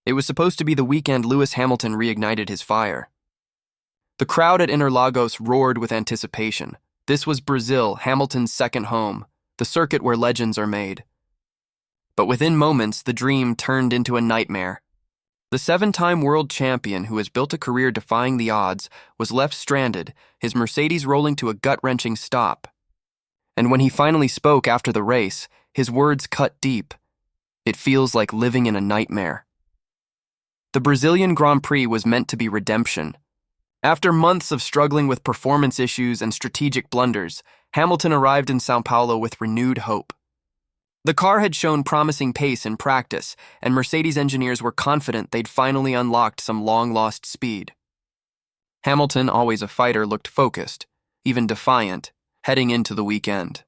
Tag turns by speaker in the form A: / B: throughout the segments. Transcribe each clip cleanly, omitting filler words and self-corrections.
A: It was supposed to be the weekend Lewis Hamilton reignited his fire. The crowd at Interlagos roared with anticipation. This was Brazil, Hamilton's second home, the circuit where legends are made. But within moments, the dream turned into a nightmare. The seven-time world champion who has built a career defying the odds was left stranded, his Mercedes rolling to a gut-wrenching stop. And when he finally spoke after the race, his words cut deep. It feels like living in a nightmare. The Brazilian Grand Prix was meant to be redemption. After months of struggling with performance issues and strategic blunders, Hamilton arrived in São Paulo with renewed hope. The car had shown promising pace in practice, and Mercedes engineers were confident they'd finally unlocked some long-lost speed. Hamilton, always a fighter, looked focused, even defiant, heading into the weekend.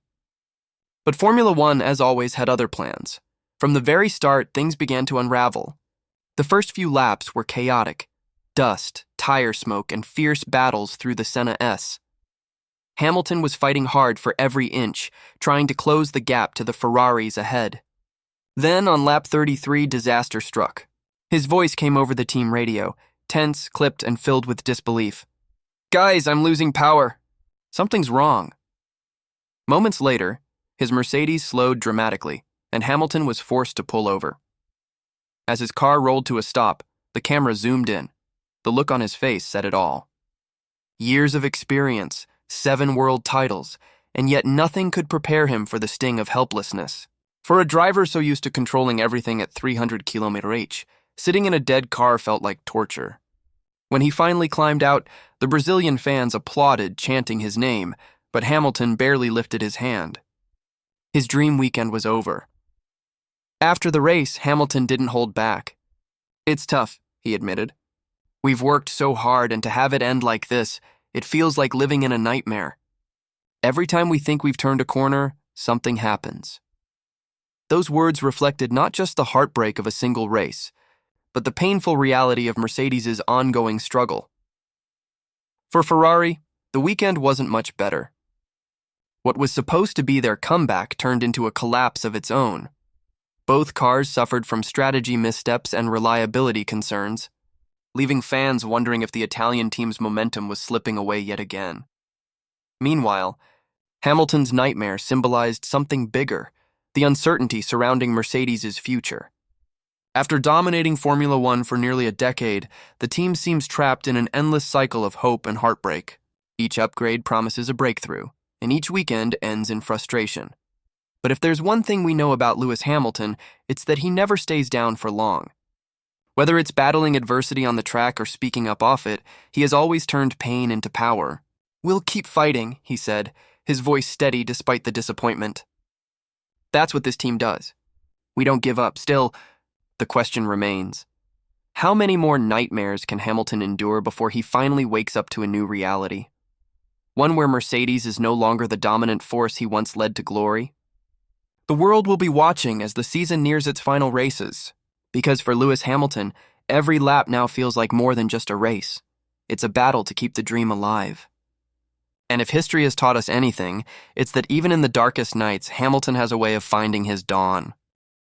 A: But Formula One, as always, had other plans. From the very start, things began to unravel. The first few laps were chaotic. Dust, tire smoke, and fierce battles through the Senna S. Hamilton was fighting hard for every inch, trying to close the gap to the Ferraris ahead. Then, on lap 33, disaster struck. His voice came over the team radio, tense, clipped, and filled with disbelief. "Guys, I'm losing power. Something's wrong." Moments later, his Mercedes slowed dramatically, and Hamilton was forced to pull over. As his car rolled to a stop, the camera zoomed in. The look on his face said it all. Years of experience, 7 world titles, and yet nothing could prepare him for the sting of helplessness. For a driver so used to controlling everything at 300 km/h, sitting in a dead car felt like torture. When he finally climbed out, the Brazilian fans applauded, chanting his name, but Hamilton barely lifted his hand. His dream weekend was over. After the race, Hamilton didn't hold back. "It's tough," he admitted. "We've worked so hard, and to have it end like this, it feels like living in a nightmare. Every time we think we've turned a corner, something happens." Those words reflected not just the heartbreak of a single race, but the painful reality of Mercedes' ongoing struggle. For Ferrari, the weekend wasn't much better. What was supposed to be their comeback turned into a collapse of its own. Both cars suffered from strategy missteps and reliability concerns, leaving fans wondering if the Italian team's momentum was slipping away yet again. Meanwhile, Hamilton's nightmare symbolized something bigger, the uncertainty surrounding Mercedes' future. After dominating Formula One for nearly a decade, the team seems trapped in an endless cycle of hope and heartbreak. Each upgrade promises a breakthrough, and each weekend ends in frustration. But if there's one thing we know about Lewis Hamilton, it's that he never stays down for long. Whether it's battling adversity on the track or speaking up off it, he has always turned pain into power. "We'll keep fighting," he said, his voice steady despite the disappointment. That's what this team does. We don't give up. Still, the question remains. How many more nightmares can Hamilton endure before he finally wakes up to a new reality? One where Mercedes is no longer the dominant force he once led to glory? The world will be watching as the season nears its final races, because for Lewis Hamilton, every lap now feels like more than just a race. It's a battle to keep the dream alive. And if history has taught us anything, it's that even in the darkest nights, Hamilton has a way of finding his dawn.